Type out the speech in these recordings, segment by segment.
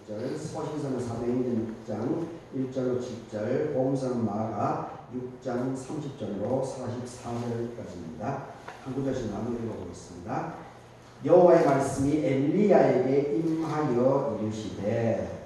6절, 서신서는 사도행전 6장 1절로 7절, 복음서는 마가 6장 30절로 44절까지입니다. 한 구절씩 나눠 읽어보겠습니다. 여호와의 말씀이 엘리야에게 임하여 이르시되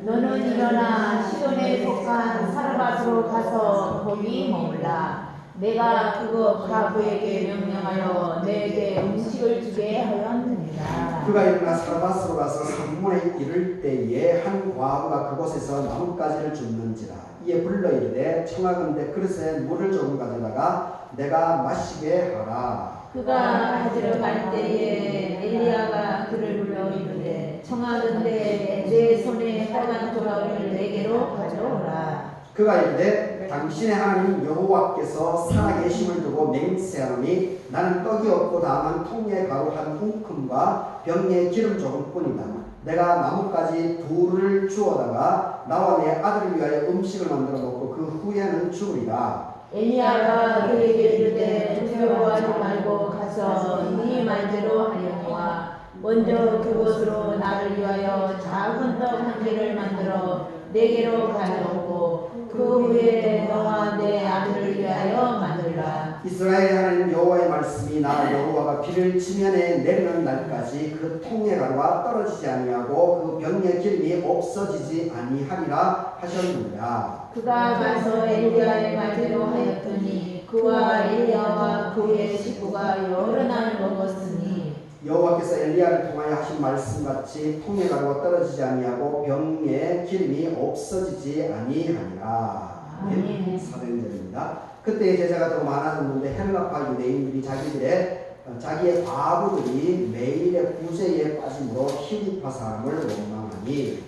너는 일어나 시돈에 속한 사르밧으로 가서 거기 머물라. 내가 그곳 과부에게 명령하여 내게 음식을 주게 하였느니라. 그가 일어나 사르밧으로 가서 산문에 이를 때에 한 과부가 그곳에서 나뭇가지를 줍는지라. 이에 불러 이르되 청하건대 그릇에 물을 조금 가져다가 내가 마시게 하라. 그가 가지러 갈 때에 엘리야가 그를 불러 이르되 청하건대 내 손에 빨간 조각을 내게로 가져오라. 그가 이르되 당신의 하나님 여호와께서 살아계심을 두고 맹세하노니 나는 떡이 없고 다만 통에 가루 한 움큼과 병에 기름 조금뿐이다. 내가 나뭇가지 둘을 주워다가 나와 내 아들을 위하여 음식을 만들어 먹고 그 후에는 죽으리라. 엘리야가 그에게 이르되 두려워하지 말고 가서 네 말대로 하려니와 먼저 그곳으로 나를 위하여 작은 떡 한 개를 만들어 내게로 가져오고 그 후에 너와 내 아들을 위하여 만들라. 이스라엘의 하나님 여호와의 말씀이 나 여호와가 비를 지면에 내리는 날까지 그 통의 가루가 떨어지지 아니하고 그 병의 기름이 없어지지 아니하리라 하셨느니라. 그가 가서 엘리야의 말대로 하였더니 그와 엘리야와 그의 식구가 여러 날 먹었으니 여호와께서 엘리야를 통하여 하신 말씀같이 통의 가루가 떨어지지 아니하고 병의 기름이 없어지지 아니하니라. 아멘. 사도행전입니다. 그때 제자가 더 많아졌는데 헬라파 유대인들이 자기의 과부들이 매일의 구제에 빠짐으로 히리파 사람을 원망하니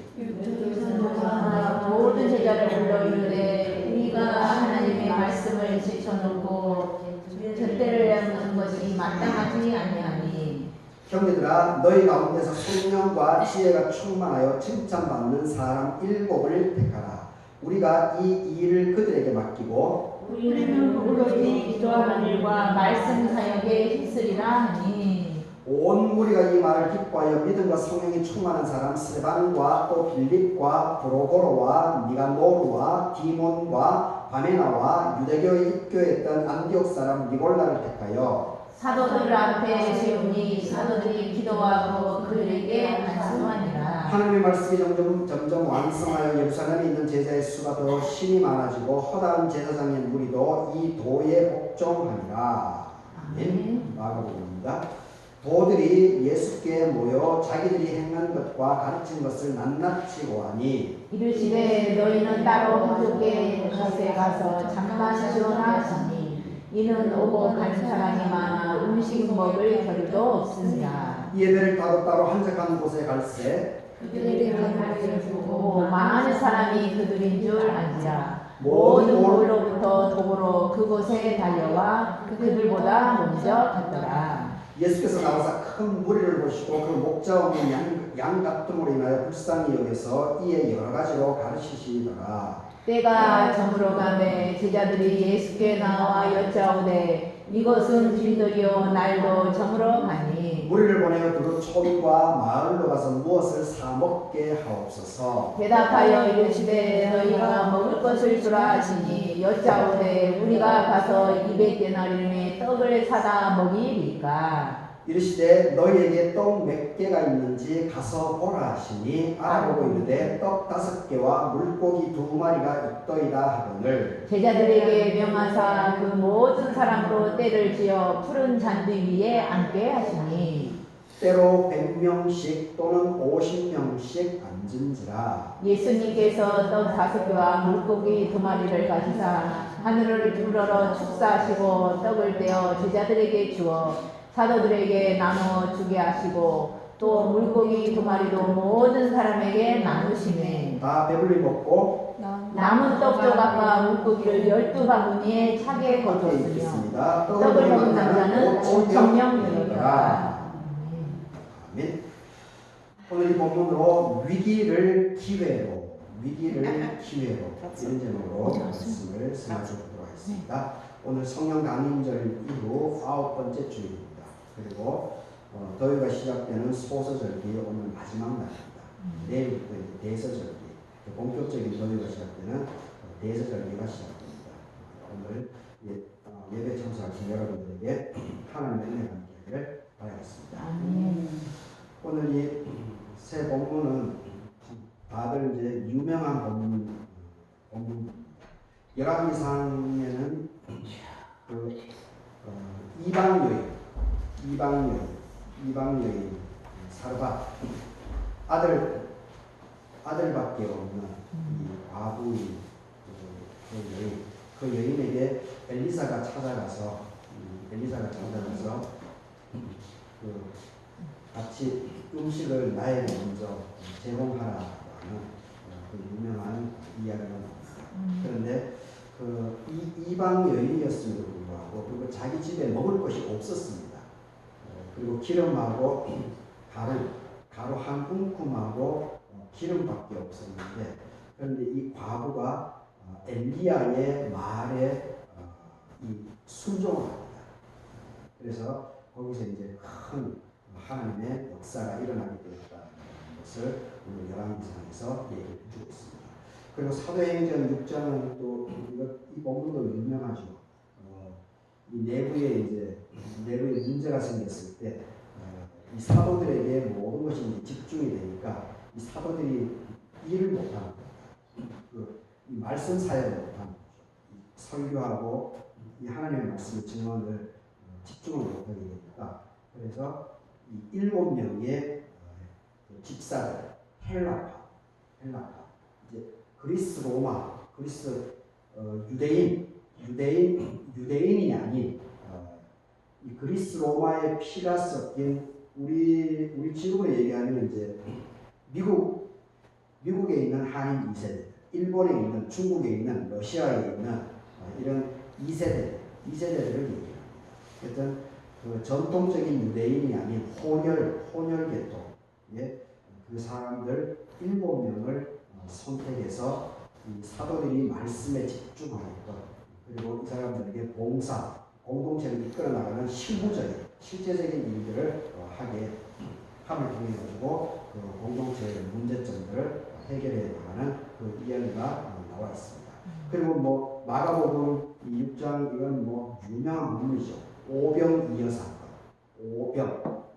모든 제자를 불러 이르되 우리가 하나님의 말씀을 제쳐놓고 잣대를 내는 것이 마땅하지 아니하니 형제들아 너희 가운데서 성령과 지혜가 충만하여 칭찬받는 사람 7을 택하라. 우리가 이 일을 그들에게 맡기고 우리는 오로지 기도하는 일과 말씀 사역에 힘쓰리라 하니 온 무리가 이 말을 기뻐하여 믿음과 성령이 충만한 사람 스데반과 또 빌립과 브로고로와 니가노루와 디몬과 바메나와 유대교에 입교했던 안디옥 사람 니골라를 택하여 사도들 앞에 세우니 사도들이 기도하고 그들에게 안수하니라. 하나님의 말씀이 점점 완성하여 예루살렘에 있는 제자의 수가 더 심히 많아지고 허다한 제사장의 무리도 이 도에 복종하니라. 아멘. 마가복음입니다. 도들이 예수께 모여 자기들이 행한 것과 가르친 것을 낱낱이 고하니 이르시되 너희는 따로 가족의 곁에 가서 잠깐 쉬어라 하시니 이는 오고 가는 사람이 많아 음식 먹을 겨를도 없습니다. 예배를 따로따로 한적한 곳에 갈새 그들이 가르쳐 주고 많은 사람이 그들인 줄 알지라. 모든 돌로부터 도보로 그곳에 달려와 그들보다 먼저 갔더라. 예수께서 나와서 큰 무리를 보시고 그 목자 없는 양 같음으로 인하여 불쌍히 여겨서 이에 여러 가지로 가르치시더라. 때가 저물어 가매 제자들이 예수께 나와 여짜오되 이것은 빈들이요 날도 저물어 가니 무리를 보내어 두루 촌과 마을로 가서 무엇을 사 먹게 하옵소서. 대답하여 이르시되 너희가 먹을 것을 주라 하시니 여짜오되 우리가 가서 200데나리온의 떡을 사다 먹이리까. 이르시되 너희에게 떡 몇 개가 있는지 가서 보라 하시니 알아보고 이르되 떡 5개와 물고기 2마리가 있더이다 하거늘 제자들에게 명하사 그 모든 사람으로 때를 지어 푸른 잔디 위에 앉게 하시니 때로 100명씩 또는 50명씩 앉은지라. 예수님께서 떡 5개와 물고기 2마리를 가지사 하늘을 우러러 축사하시고 떡을 떼어 제자들에게 주어 사도들에게 나누어 주게 하시고 또 물고기 2마리도 모든 사람에게 나누시매 다 배불리 먹고 남은 떡 조각과 물고기를 12바구니에 차게 거두었으며 떡을 먹은 남자는 5,000명이더라. 아멘. 오늘 이 본문으로 위기를 기회로 이런 제목으로 말씀을 생각해보도록 하겠습니다. 오늘 성령 강림절 이후 9번째 주일입니다. 그리고 더위가 시작되는 소서절기 오늘 마지막 날입니다. 내일부터 대서절기, 본격적인 전후가 시작되는 대서절기가 시작됩니다. 오늘 예배 참석하신 여러분들에게 하나님의 은혜가 함께하기를 바라겠습니다. 오늘 이 새 본문은 다들 이제 유명한 본문 열왕기상에는 그 이방 여인 사르밧 아들밖에 없는 이 과부의 그 여인에게 엘리사가 찾아가서 그 같이 음식을 나에게 먼저 제공하라고 하는 그 유명한 이야기가 나옵니다. 그런데 그 이방 여인이었음에도 불구하고 그리고 자기 집에 먹을 것이 없었습니다. 그리고 기름하고 가루 한 움큼하고 기름밖에 없었는데, 그런데 이 과부가 엘리야의 말에 순종을 합니다. 그래서 거기서 이제 큰 하나님의 역사가 일어나게 되었다는 것을 오늘 열왕기상에서 얘기해 주고 있습니다. 그리고 사도행전 6장은 또 이 본문도 유명하죠. 이 내부에 문제가 생겼을 때 이 사도들에게 모든 것이 이제 집중이 되니까 이 사도들이 일을 못하는 거예요. 이 말씀 사역을 못하는 거죠. 설교하고 이 하나님의 말씀의 증언을 집중을 못하게 되니까, 그래서 이 7명의 집사들, 헬라파, 이제 그리스 로마, 유대인이 아닌 이 그리스 로마의 피가 섞인 우리 지금으로 얘기하면 이제 미국에 있는 한인 2세대, 일본에 있는, 중국에 있는, 러시아에 있는 이런 2세대들을 얘기합니다. 어쨌든 그 전통적인 유대인이 아닌 혼혈계통, 그 사람들 7명을 선택해서 이 사도들이 말씀에 집중하게끔, 그리고 이 사람들에게 봉사, 공동체를 이끌어 나가는 실제적인 일들을 하게 함을 통해 가지고 그 공동체의 문제점들을 해결해 나가는 그 이야기가 나와 있습니다. 그리고 뭐 마가복음 6장, 이건 뭐 유명한 부분이죠. 오병이어 사건.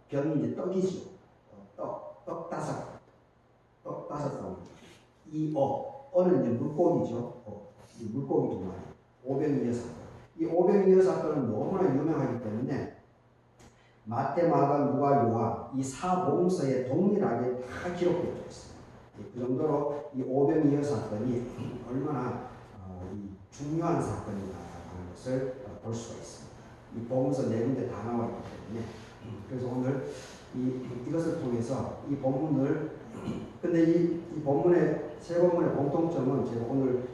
병이 이제 떡이죠. 떡 다섯 덩. 어는 이제 물고기죠. 물고기 2마리. 오병이어 사건. 이 오병이어 사건은 너무나 유명하기 때문에 마태, 마가, 누가, 요한 이 사복음서에 동일하게 다 기록되어 있습니다. 그 정도로 이 오병이어 사건이 얼마나 중요한 사건이다라는 것을 볼 수가 있습니다. 이 복음서 4군데 다 나와 있기 때문에, 그래서 오늘 이것을 통해서 이 본문을, 근데 이 세 본문의 공통점은, 제가 오늘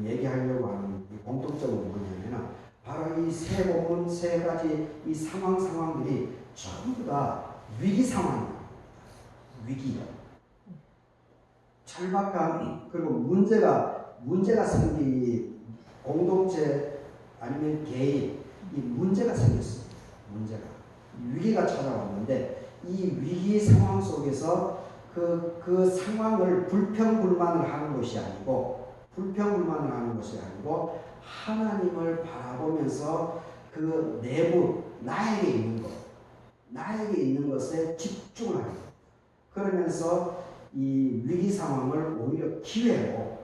얘기하려고 하는 이 공통점은 뭐냐면, 바로 이 세 본문 세 가지 이 상황들이 전부 다 위기 상황입니다. 위기, 절박한, 그리고 문제가 생긴 공동체 아니면 개인, 이 문제가 생겼습니다. 위기가 찾아왔는데, 이 위기 상황 속에서 그 상황을 불평불만을 하는 것이 아니고 하나님을 바라보면서 그 내부 나에게 있는 것에 집중을 하는 거예요. 그러면서 이 위기 상황을 오히려 기회로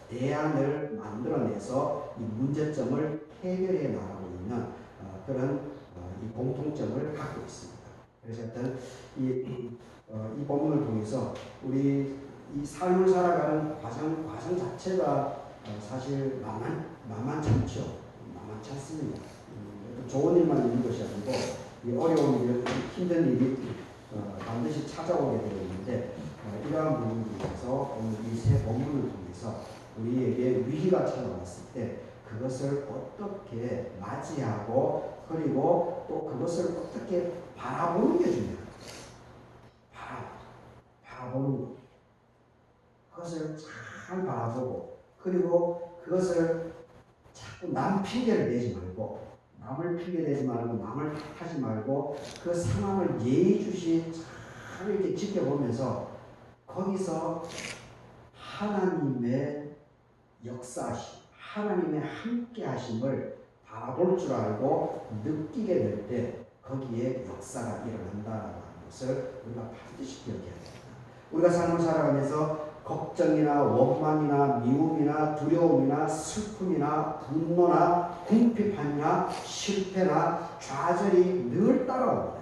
대안을 만들어내서 이 문제점을 해결해 나가고 있는 그런 이 공통점을 갖고 있습니다. 그래서 일단 이 본문을 통해서 우리 이 삶을 살아가는 과정 자체가 사실 만만찮습니다. 좋은 일만 있는 것이 아니고 이 어려운 일, 힘든 일이 반드시 찾아오게 되어 있는데, 이러한 부분에 대해서 오늘 이 세 본문을 통해서 우리에게 위기가 찾아왔을 때 그것을 어떻게 맞이하고, 그리고 또 그것을 어떻게 바라보는 게 중요합니다. 바라보는 것. 그것을 잘 바라보고, 그리고 그것을 자꾸 남 핑계를 내지 말고, 남을 핑계대지 말고, 남을 탓하지 말고, 그 상황을 예의주시 잘 이렇게 지켜보면서 거기서 하나님의 역사하심, 하나님의 함께 하심을 바라볼 줄 알고 느끼게 될 때 거기에 역사가 일어난다는 것을 우리가 반드시 기억해야 됩니다. 우리가 삶을 살아가면서 걱정이나 원망이나 미움이나 두려움이나 슬픔이나 분노나 궁핍함이나 실패나 좌절이 늘 따라옵니다.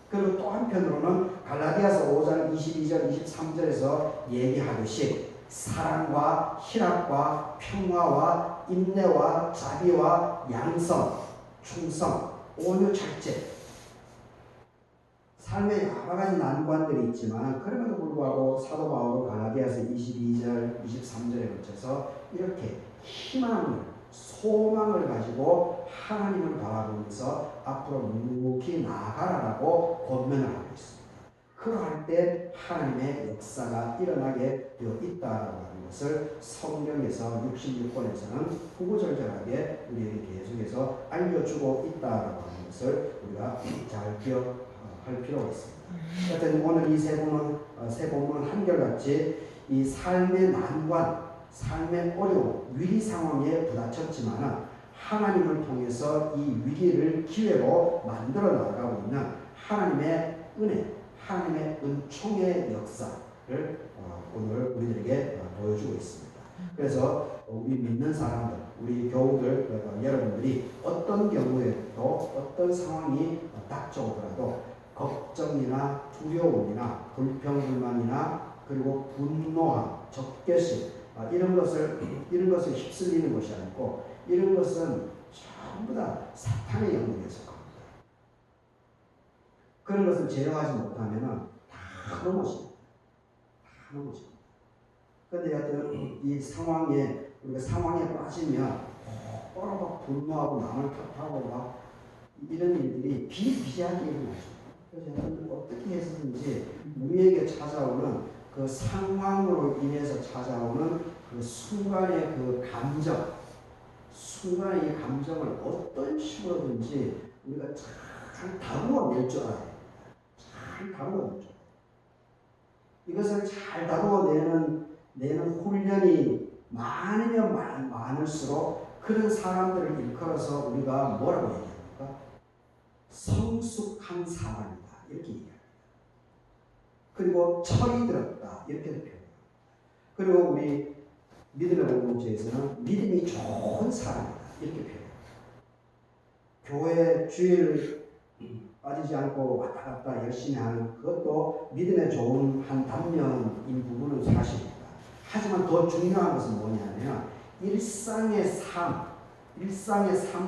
그리고 또 한편으로는 갈라디아서 5장 22절 23절에서 얘기하듯이 사랑과 희락과 평화와 인내와 자비와 양성, 충성, 온유, 절제, 삶의 여러 가지 난관들이 있지만 그럼에도 불구하고 사도 바울은 갈라디아서 22절, 23절에 거쳐서 이렇게 희망을, 소망을 가지고 하나님을 바라보면서 앞으로 묵묵히 나아가라라고 권면을 하고 있습니다. 그러할 때 하나님의 역사가 일어나게 되어 있다라고 하는 것을 성경에서 66권에서는 구구절절하게 우리에게 계속해서 알려주고 있다라고 하는 것을 우리가 잘 기억할 필요가 있습니다. 하여튼 오늘 이 세 본문은 한결같이 이 삶의 난관, 삶의 어려움, 위기 상황에 부닥쳤지만 하나님을 통해서 이 위기를 기회로 만들어 나가고 있는 하나님의 은혜, 하나님의 은총의 역사를 오늘 우리들에게 보여주고 있습니다. 그래서 우리 믿는 사람들, 우리 교우들, 여러분들이 어떤 경우에도 어떤 상황이 닥쳐오더라도 걱정이나 두려움이나 불평불만이나 그리고 분노함, 적개심 이런 것을 휩쓸리는 것이 아니고 이런 것은 전부 다 사탄의 영역에서 겁니다. 그런 것을 제어하지 못하면 다 넘어집니다. 다 넘어집니다. 그런데 하여튼 이 상황에 우리가 상황에 빠지면 막 분노하고 남을 탓하고 막 이런 일들이 비일비재하게 일어나죠. 그래서 어떻게 해서든지 우리에게 찾아오는 그 상황으로 인해서 찾아오는 그 순간의 그 감정, 순간의 이 감정을 어떤 식으로든지 우리가 잘 다루어낼 줄 알아야 됩니다. 잘 다루어낼 줄. 이것을 잘 다루어내는 훈련이 많으면 많을수록 그런 사람들을 일컬어서 우리가 뭐라고 얘기합니까? 성숙한 사람이다 이렇게 얘기합니다. 그리고 철이 들었다 이렇게도 표현합니다. 그리고 우리 믿음의 공동체에서는 믿음이 좋은 사람이다 이렇게 표현합니다. 교회 주일 빠지지 않고 왔다 갔다 열심히 하는 그것도 믿음의 좋은 한 단면인 부분은 사실입니다. 하지만 더 중요한 것은 뭐냐면 일상의 삶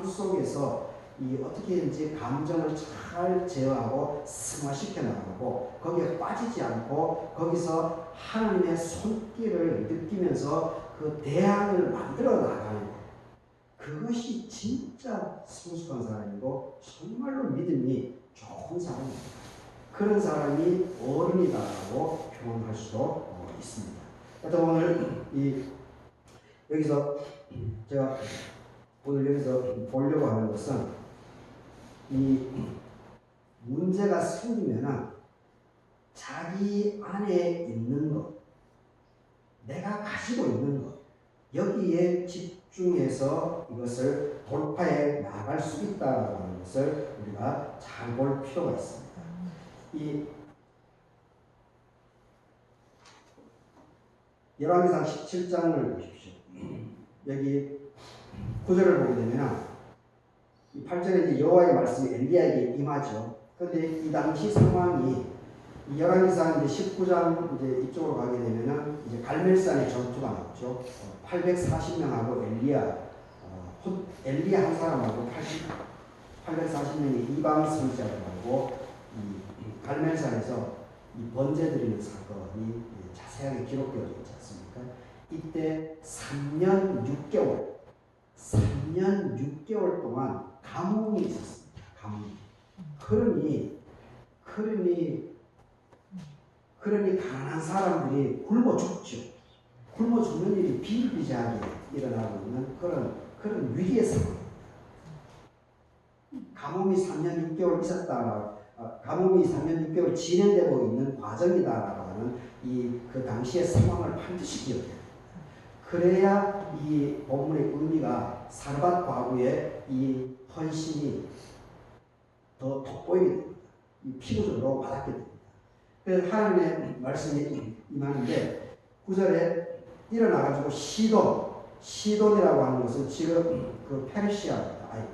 속에서 이 어떻게든지 감정을 잘 제어하고 승화시켜 나가고 거기에 빠지지 않고 거기서 하나님의 손길을 느끼면서 그 대안을 만들어 나가는 것. 그것이 진짜 성숙한 사람이고 정말로 믿음이 좋은 사람입니다. 그런 사람이 어른이다라고 표현할 수도 있습니다. 하여튼 오늘 여기서 제가 오늘 여기서 보려고 하는 것은 이 문제가 생기면 자기 안에 있는 것, 내가 가지고 있는 것, 여기에 집중해서 이것을 돌파해 나갈 수 있다는 것을 우리가 잘 볼 필요가 있습니다. 이 열왕기상 17장을 보십시오. 여기 9절을 보게 되면 이 8절에 이제 여호와의 말씀이 엘리야에게 임하죠. 그런데 이 당시 상황이 이 열왕기상 이제 19장 이제 이쪽으로 가게 되면은 이제 갈멜산의 전투가 나오죠. 840명하고 엘리야 한 사람하고 840명의 이방 선지자들하고 이 갈멜산에서 이 번제 드리는 사건이 자세하게 기록되어 있지 않습니까? 이때 3년 6개월 동안 가뭄이 있었습니다. 가뭄. 그러니 가난한 사람들이 굶어 죽죠. 굶어 죽는 일이 비일비재하게 일어나고 있는 그런 위기의 상황입니다. 가뭄이 3년 6개월 있었다. 가뭄이 3년 6개월 진행되고 있는 과정이다라고 하는 하는 그 당시의 상황을 반드시 기억해야 돼요. 그래야 이 본문의 의미가 사르밧 과부의 이 헌신이 더 돋보이게 됩니다. 이 피부적으로 와닿게 됩니다. 그래서 하나님의 말씀이 임하는데 9절에 일어나가지고 시돈이라고 하는 것은 지금 그 페르시아입니다. 아니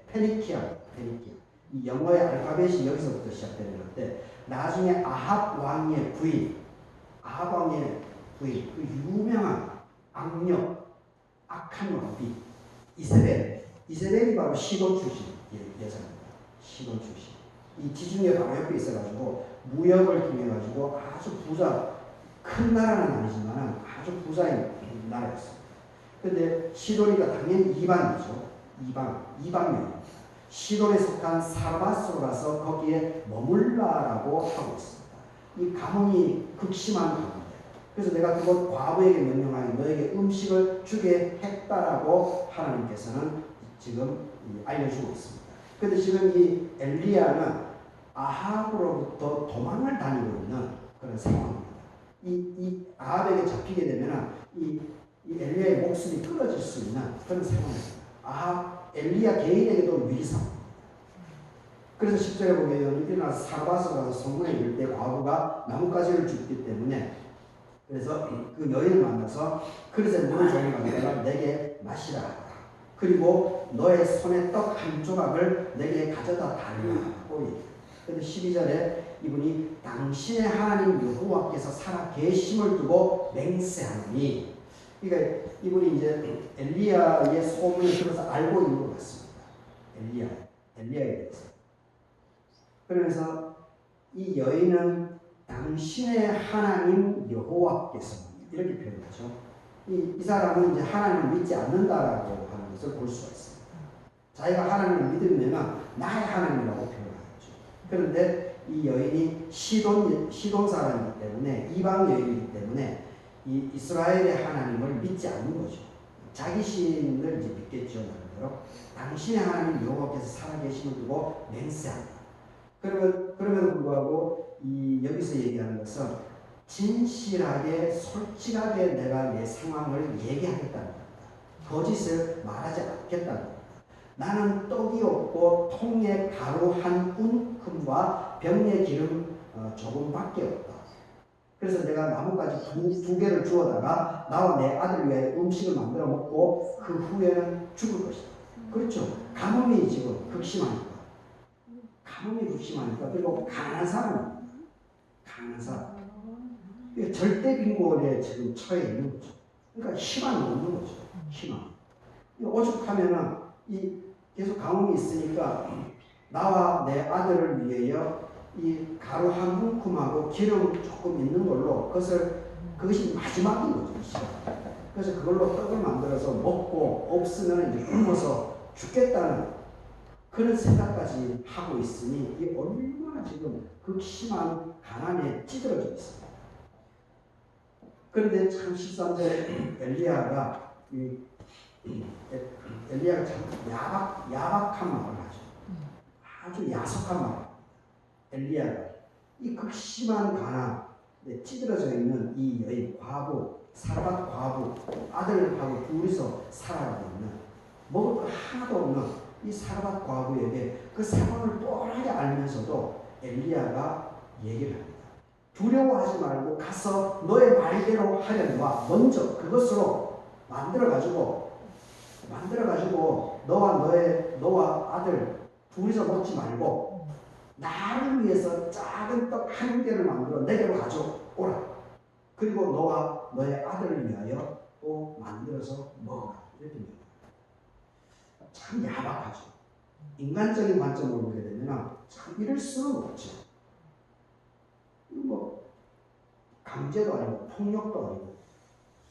페니키아. 이 영어의 알파벳이 여기서부터 시작되는 건데 나중에 아합 왕의 부인, 그 유명한 악력, 악한 왕비 이세벨이 바로 시돈 출신 여자입니다. 시돈 출신. 이 지중해 바로 옆에 있어가지고 무역을 통해가지고 아주 큰 나라는 아니지만 아주 부자인 나라였습니다. 그런데 시돈이가 당연히 이방이죠. 이방입니다. 시돈에 속한 사르밧으로 가서 거기에 머물라라고 하고 있습니다. 이 가뭄이 극심한 가뭄이에요. 그래서 내가 그곳 과부에게 명령하여 너에게 음식을 주게 했다라고 하나님께서는 지금 알려주고 있습니다. 그런데 지금 이 엘리야는 아합으로부터 도망을 다니고 있는 그런 상황입니다. 이 아합에게 잡히게 되면 이 엘리야의 목숨이 끊어질 수 있는 그런 상황입니다. 엘리야 개인에게도 위기상. 그래서 10절에 보면 일어나서 사르밧으로 가서 성문에 이를 때 과부가 나뭇가지를 줍기 때문에 그래서 그 여인을 만나서 그릇에 물을 조금 가져다가 내게 마시라. 그리고 너의 손에 떡 한 조각을 내게 가져다 달라고 얘기해요. 그런데 12절에 이분이 당신의 하나님 여호와께서 살아 계심을 두고 맹세하니, 그러니까 이분이 이제 엘리야의 소문을 들어서 알고 있는 것 같습니다. 엘리야에 대해서. 그러면서 이 여인은 당신의 하나님 여호와께서 이렇게 표현하죠. 이 사람은 이제 하나님을 믿지 않는다라고 하는 것을 볼 수가 있습니다. 자기가 하나님을 믿으면 나의 하나님이라고 표현하죠. 그런데 이 여인이 시돈 사람이기 때문에, 이방 여인이기 때문에 이 이스라엘의 하나님을 믿지 않는 거죠. 자기 신을 이제 믿겠죠. 나름대로. 당신의 하나님 여호와께서 살아계심을 두고 맹세한다. 그럼에도 불구하고 여기서 얘기하는 것은 진실하게 솔직하게 내가 내 상황을 얘기하겠다는 겁니다. 거짓을 말하지 않겠다는 겁니다. 나는 떡이 없고 통에 가루 한 움큼과 병에 기름 조금밖에 없다. 그래서 내가 나뭇가지 두 개를 주워다가 나와 내 아들 위해 음식을 만들어 먹고 그 후에는 죽을 것이다. 그렇죠. 가뭄이 지금 극심하니까. 그리고 가난한 사람. 절대 빈곤에 지금 처해 있는 거죠. 그러니까 희망이 없는 거죠. 희망. 오죽하면은 계속 가뭄이 있으니까 나와 내 아들을 위하여 이 가루 한 움큼하고 기름 조금 있는 걸로 그것이 마지막인 거죠. 그래서 그걸로 떡을 만들어서 먹고 없으면 이제 굶어서 죽겠다는 그런 생각까지 하고 있으니 이 얼마나 지금 극심한 가난에 찌들어져 있습니다. 그런데 참 13절에 엘리야가 참 야박한 말을 하죠. 아주 야속한 말. 엘리야가 이 극심한 가난에 찌들어져 있는 이 여인 과부, 사르밧 과부, 아들하고 둘이서 살아가고 있는 먹을 거 하나도 없는 이 사르밧 과부에게 그 상황을 뻔하게 알면서도 엘리야가 얘기를 합니다. 두려워하지 말고 가서 너의 말대로 하려니와 먼저 그것으로 만들어가지고 너와 아들 둘이서 먹지 말고 나를 위해서 작은 떡 한 개를 만들어 내게로 가져오라. 그리고 너와 너의 아들을 위하여 또 만들어서 먹어라. 이렇게 됩니다. 참 야박하죠. 인간적인 관점으로 보게 되면 참 이럴 수는 없죠. 강제도 아니고 폭력도 아니고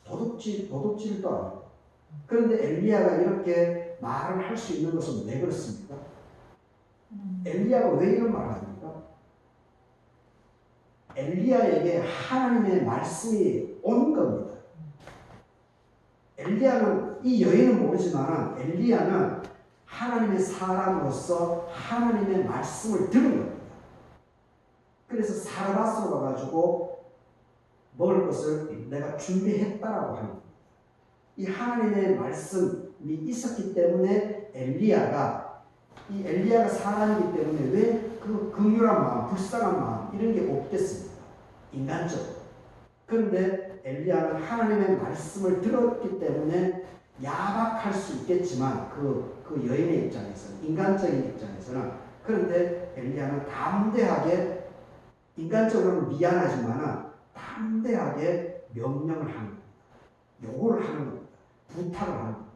도둑질도 아니고. 그런데 엘리야가 이렇게 말을 할 수 있는 것은 왜 그렇습니까? 엘리야가 왜 이런 말을 합니까? 엘리야에게 하나님의 말씀이 온 겁니다. 엘리야는 이 여인은 모르지만 엘리야는 하나님의 사람으로서 하나님의 말씀을 들은 겁니다. 그래서 사르밧으로 가가지고 먹을 것을 내가 준비했다라고 하는 겁니다. 이 하나님의 말씀이 있었기 때문에 엘리야가 사람이기 때문에 왜 그 긍휼한 마음, 불쌍한 마음 이런 게 없겠습니까? 인간적으로. 그런데 엘리야는 하나님의 말씀을 들었기 때문에 야박할 수 있겠지만 그 여인의 입장에서는, 인간적인 입장에서는, 그런데 엘리야는 담대하게, 인간적으로는 미안하지만 담대하게 명령을 하는 겁니다. 요구를 하는 겁니다. 부탁을 하는 겁니다.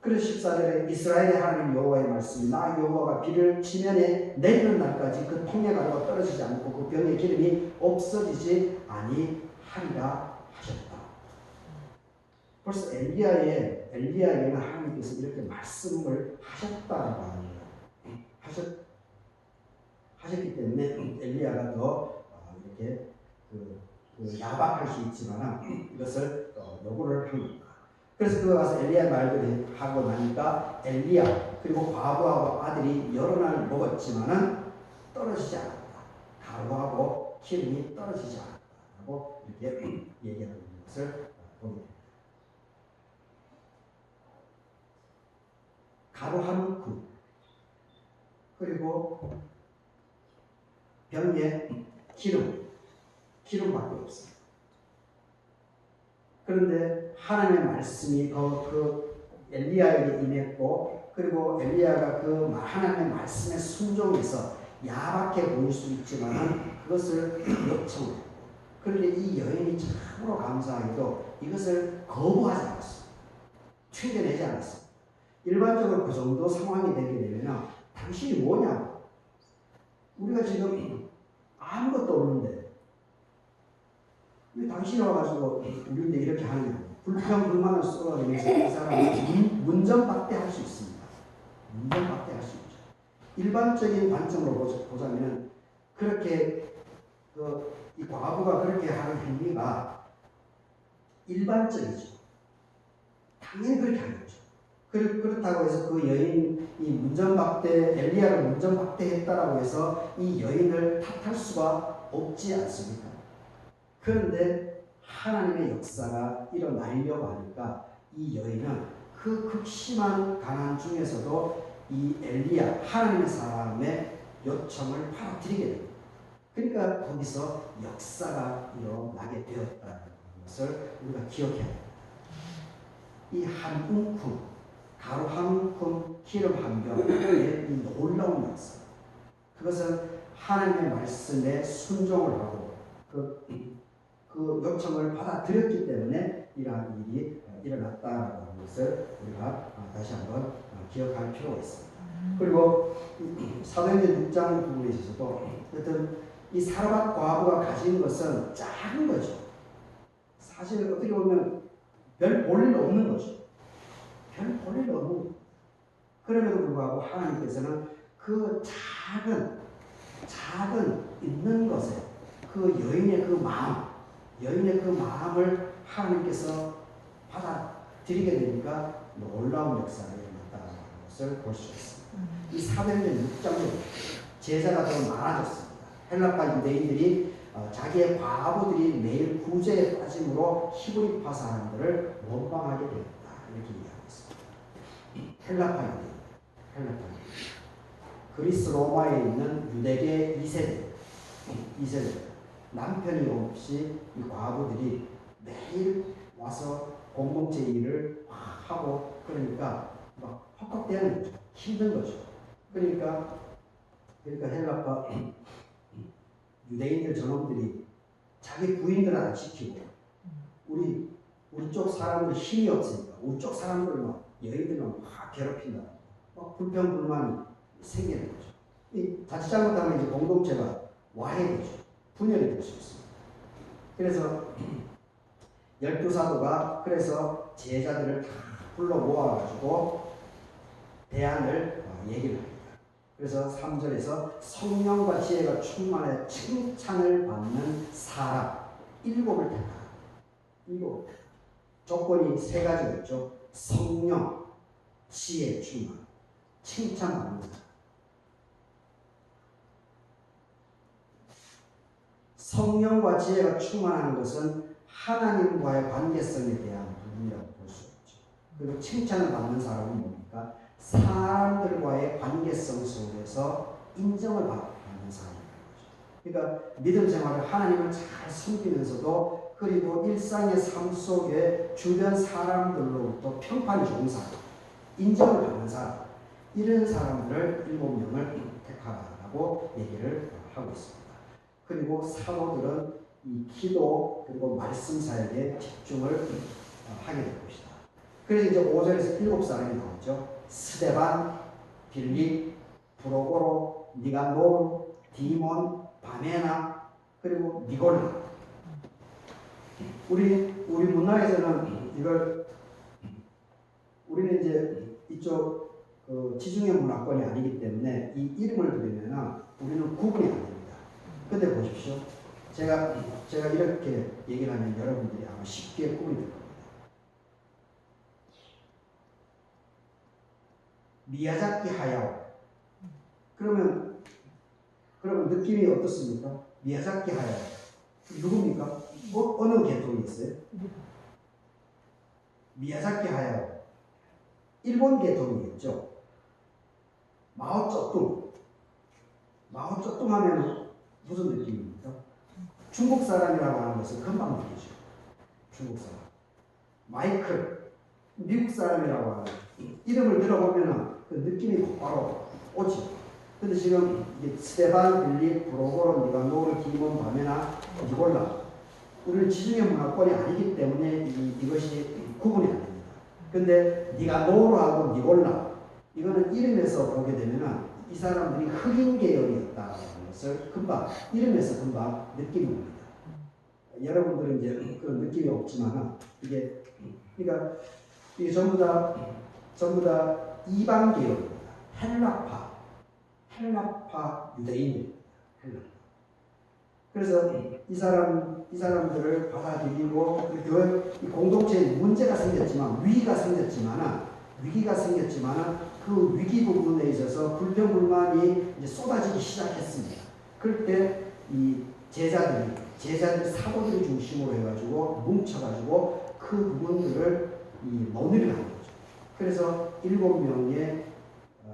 그래서 14절에 이스라엘의 하나님 여호와의 말씀이 나 여호와가 비를 지면에 내리는 날까지 그 통에 가루가 떨어지지 않고 그 병의 기름이 없어지지 아니하리라 하셨다. 벌써 엘리야에게는 하나님께서 이렇게 말씀을 하셨다라고 합니다. 하셨기 때문에 엘리야가 더 이렇게 야박할 수 있지만 이것을 요구를 합니다. 그래서 그가 가서 엘리야 말들이 하고 나니까 엘리야 그리고 과부하고 아들이 여러 날 먹었지만은 떨어지지 않았다. 가루하고 기름이 떨어지지 않았다라고 이렇게 얘기하는 것을 보게 됩니다. 가루 한 움큼 그리고 병에 기름밖에 없습니다. 그런데 하나님의 말씀이 그 엘리야에게 임했고, 그리고 엘리야가 그 하나님의 말씀에 순종해서 야박해 보일 수 있지만 그것을 요청했고, 그런데 이 여인이 참으로 감사하게도 이것을 거부하지 않았습니다. 튕겨내지 않았습니다. 일반적으로 그 정도 상황이 되게 되면 당신이 뭐냐고, 우리가 지금 아무것도 없는데 왜 당신이 와가지고 우리인데 이렇게 하느냐고, 불평불만을 쏟아내면서 이 사람은 문전박대할 수 있습니다. 문전박대할 수 있죠. 일반적인 관점으로 보자면 그렇게 이 과부가 그렇게 하는 행위가 일반적이죠. 당연히 그렇게 하겠죠. 그렇다고 해서 그 여인이 엘리야를 문전박대했다라고 해서 이 여인을 탓할 수가 없지 않습니까? 그런데 하나님의 역사가 일어나려고 하니까 이 여인은 그 극심한 가난 중에서도 이 엘리야, 하나님의 사람의 요청을 받아들이게 됩니다. 그러니까 거기서 역사가 일어나게 되었다는 것을 우리가 기억해야 합니다. 이 한 움큼, 가루 한 움큼, 기름 한 병의 이 놀라운 역사. 그것은 하나님의 말씀에 순종을 하고 그 요청을 받아들였기 때문에 이러한 일이 일어났다는 것을 우리가 다시 한번 기억할 필요가 있습니다. 그리고 사도행전 6장 부분에 있어서도 어떤 이 사르밧 과부가 가진 것은 작은 거죠. 사실 어떻게 보면 별 볼일 없는 거죠. 별 볼일 없는 거죠. 그럼에도 불구하고 하나님께서는 그 작은 있는 것에 그 여인의 그 마음을 하나님께서 받아들이게 되니까 놀라운 역사가 일어났다는 것을 볼 수 있습니다. 이 사도행전 6장도 제자가 더 많아졌습니다. 헬라파 유대인들이 자기의 과부들이 매일 구제에 빠짐으로 히브리파 사람들을 원망하게 되었다. 이렇게 이야기하고 있습니다. 헬라파 유대인. 그리스 로마에 있는 유대계 2세대. 남편이 없이 이 과부들이 매일 와서 공동체 일을 하고, 그러니까 막 헉헉대는 거죠. 힘든 거죠. 그러니까 헬라파 유대인들 저놈들이 자기 부인들 안 지키고 우리 쪽 사람들 힘이 없으니까 우리 쪽 사람들 막 여인들만 막 괴롭힌다. 막 불평불만이 생기는 거죠. 이 자칫 잘못하면 이제 공동체가 와해되죠. 분열이 될 수 있습니다. 그래서 12사도가 그래서 제자들을 다 불러 모아가지고 대안을 얘기를 합니다. 그래서 3절에서 성령과 지혜가 충만해 칭찬을 받는 사람 7을 택하라. 7. 조건이 3가지가 있죠. 성령, 지혜 충만, 칭찬받는 사람. 성령과 지혜가 충만한 것은 하나님과의 관계성에 대한 부분이라고 볼 수 있죠. 그리고 칭찬을 받는 사람은 뭡니까? 사람들과의 관계성 속에서 인정을 받는 사람이라는 거죠. 그러니까 믿음 생활을 하나님을 잘 섬기면서도 그리고 일상의 삶 속에 주변 사람들로부터 평판이 좋은 사람, 인정을 받는 사람, 이런 사람들을 7명을 택하라고 얘기를 하고 있습니다. 그리고 사도들은 이 기도 그리고 말씀 사역에 집중을 하게 될 것이다. 그래서 이제 5절에서 7사람이 나오죠. 스데반, 빌립, 브로고로, 니가노르, 디몬, 바메나, 그리고 니골라. 우리 문화에서는 이걸 우리는 이제 이쪽 지중해 문화권이 아니기 때문에 이 이름을 들으면 우리는 구분이 안 됩니다. 근데 보십시오. 제가 이렇게 얘기를 하면 여러분들이 아마 쉽게 구분이 될 겁니다. 미야자키 하야오. 그러면 느낌이 어떻습니까? 미야자키 하야오. 누굽니까? 어느 계통이 있어요? 미야자키 하야오. 일본 계통이겠죠. 마오쩌둥 하면 무슨 느낌입니까? 중국 사람이라고 하는 것은 금방 느끼죠. 중국 사람. 마이클, 미국 사람이라고 하는 이름을 들어보면 그 느낌이 바로 오죠. 근데 지금 스테반, 빌립, 브로고로, 니가노르, 디몬, 바메나, 니골라. 우리는 지중해 문화권이 아니기 때문에 이것이 구분이 안 됩니다. 근데 니가노르하고 니골라, 이거는 이름에서 보게 되면은 이 사람들이 흑인 계열이었다는 것을 이름에서 금방 느끼는 겁니다. 여러분들은 이제 그런 느낌이 없지만 그러니까 이게 전부 다 이방 계열입니다. 헬라파 유대인입니다. 그래서 이 사람들을 받아들이고 그 교회 공동체에 문제가 생겼지만 위기가 생겼지만 그 위기 부분에 있어서 불평불만이 이제 쏟아지기 시작했습니다. 그럴 때 이 제자들 사도들이 중심으로 해가지고 뭉쳐가지고 그 부분들을 논의를 하는 거죠. 그래서 7명의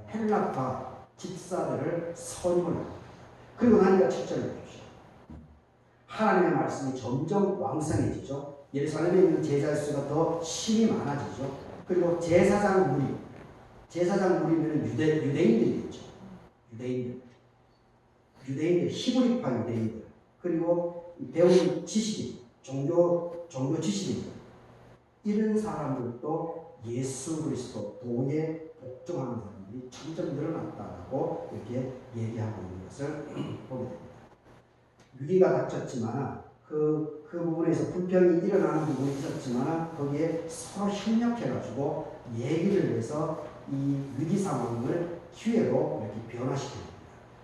헬라파 집사들을 선임을 합니다. 그리고 나니까 7절을 보십시오. 하나님의 말씀이 점점 왕성해지죠. 예루살렘에 있는 제자의 수가 더 심히 많아지죠. 그리고 제사장 무리면 유대인들이겠죠. 유대인들, 히브리파 유대인들, 그리고 배운 지식인, 종교 지식인들, 이런 사람들도 예수 그리스도 도에 복종하는 사람들이 점점 늘어났다고 이렇게 얘기하고 있는 것을 보게 됩니다. 위기가 닥쳤지만 그 부분에서 불평이 일어나는 부분이 있었지만 거기에 서로 협력해가지고 얘기를 해서 이 위기 상황을 기회로 이렇게 변화시킵니다.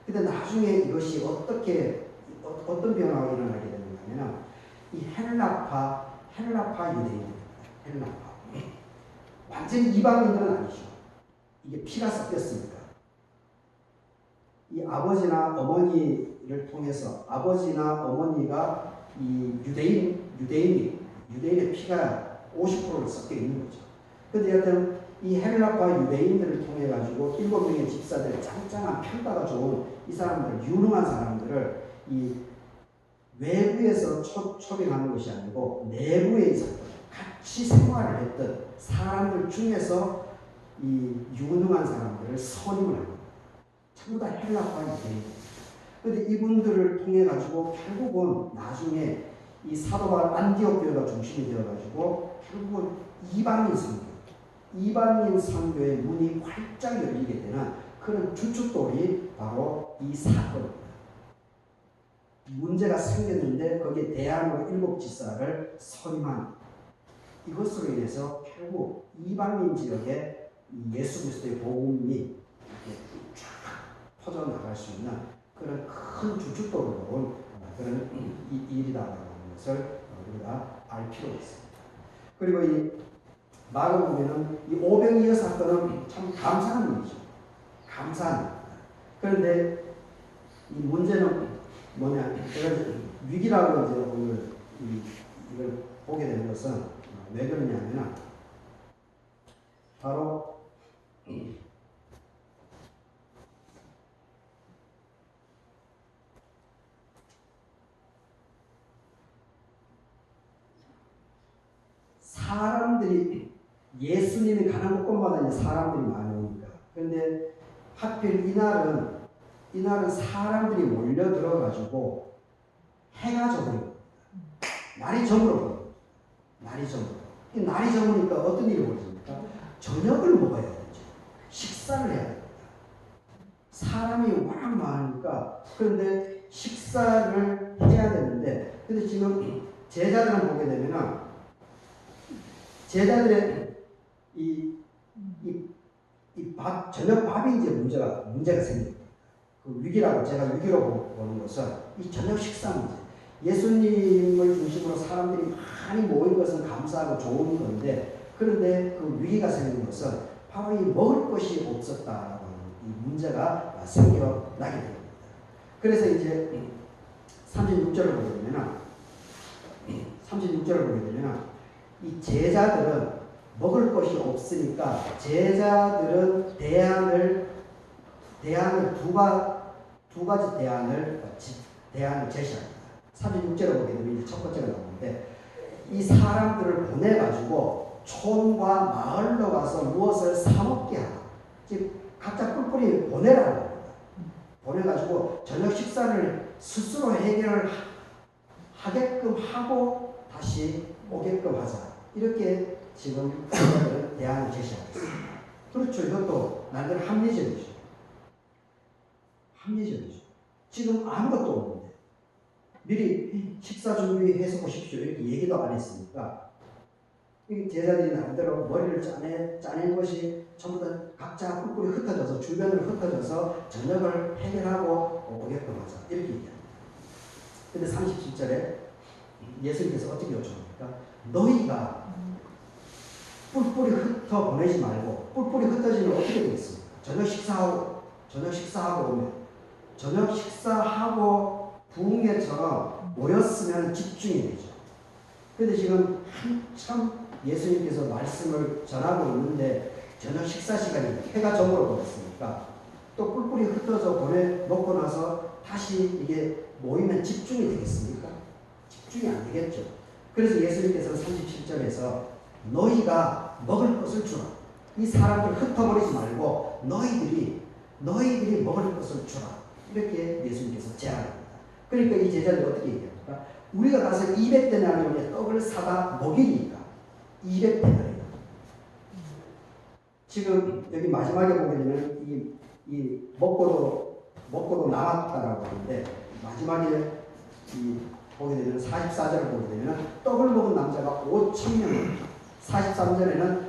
근데 나중에 이것이 어떤 변화가 일어나게 되느냐면 이 헬라파 유대인입니다. 헬라파. 완전히 이방인들은 아니죠. 이게 피가 섞였습니다. 이 아버지나 어머니를 통해서 아버지나 어머니가 이 유대인의 피가 50%를 섞여 있는 거죠. 근데 여튼 이 헬라파 유대인들을 통해 가지고 7명의 집사들의 짱짱한 평가가 좋은 이 사람들, 유능한 사람들을 이 외부에서 초빙하는 것이 아니고 내부에 있었던 같이 생활을 했던 사람들 중에서 이 유능한 사람들을 선임을 합니다. 전부 다 헬라파 유대인입니다. 그런데 이분들을 통해 가지고 결국은 나중에 이 사도발 안디옥 교회가 중심이 되어 가지고 결국은 이방인 선교의 문이 활짝 열리게 되는 그런 주춧돌이 바로 이 사건입니다. 문제가 생겼는데 거기에 대항으로 7집사를 선임한 이것으로 인해서 결국 이방인 지역에 예수 그리스도의 복음이 쫙 퍼져나갈 수 있는 그런 큰 주춧돌로 온 그런 일이다라는 것을 우리가 알 필요가 있습니다. 그리고 이 마가복음에는 이 오병이어 사건은 참 감사한 일이죠. 감사한 일. 그런데 이 문제는 뭐냐, 제가 위기라고 이제 오늘 이걸 보게 되는 것은 왜 그러냐면 바로 사람들이 예수님이 가는 곳마다 이제 사람들이 많이 오니까. 그런데 하필 이날은 사람들이 몰려들어 가지고 해가 져버린 날이 저물어. 날이 저무니까 어떤 일이 벌어집니까? 저녁을 먹어야 되죠. 식사를 해야 됩니다. 사람이 워낙 많으니까. 그런데 식사를 해야 되는데, 근데 지금 제자들은 보게 되면은 제자들의 저녁 밥이 이제 문제가 생깁니다. 그 위기라고 제가 위기로 보는 것은 이 저녁 식사 문제. 예수님을 중심으로 사람들이 많이 모인 것은 감사하고 좋은 건데, 그런데 그 위기가 생긴 것은 바로 이 먹을 것이 없었다라고 하는 이 문제가 생겨나게 됩니다. 그래서 이제 36절을 보게 되면 이 제자들은 먹을 것이 없으니까 제자들은 두 가지 대안을 제시합니다. 36절을 보게 되면 이제 첫 번째가 나오는데, 이 사람들을 보내가지고 촌과 마을로 가서 무엇을 사먹게 하라. 즉 각자 뿔뿔이 보내라는 겁니다. 보내가지고 저녁 식사를 스스로 해결을 하게끔 하고 다시 오게끔 하자. 이렇게 지금 제자들은 대안을 제시하고 있습니다. 그렇죠. 이것도 나름대로 합리적이죠. 지금 아무것도 없는데 미리 식사 준비해서 오십시오 이렇게 얘기도 안 했으니까 이 제자들이 나름대로 머리를 짜낸 것이 전부 다 각자 뿔뿔이 흩어져서 주변으로 흩어져서 저녁을 해결하고 오게끔 하자 이렇게 얘기합니다. 근데 37절에 예수님께서 어떻게 요청합니까? 너희가 뿔뿔이 흩어 보내지 말고, 뿔뿔이 흩어지면 어떻게 되겠습니까? 저녁 식사하고 오면 저녁 식사하고 부흥회처럼 모였으면 집중이 되죠. 그런데 지금 한참 예수님께서 말씀을 전하고 있는데 저녁 식사 시간이 해가 저물어 버렸으니까 또 뿔뿔이 흩어져 보내놓고 나서 다시 이게 모이면 집중이 되겠습니까? 집중이 안 되겠죠. 그래서 예수님께서는 37절에서 너희가 먹을 것을 주라. 이 사람들 흩어버리지 말고 너희들이 먹을 것을 주라. 이렇게 예수님께서 제안합니다. 그러니까 이 제자들이 어떻게 얘기합니까? 우리가 가서 200데나리온의 떡을 사다 먹이니까 200데나리온. 지금 여기 마지막에 보게 되면 이 먹고도 남았다라고 하는데 마지막에 보게 되면 44절을 보게 되면 떡을 먹은 남자가 5,000명. 43절에는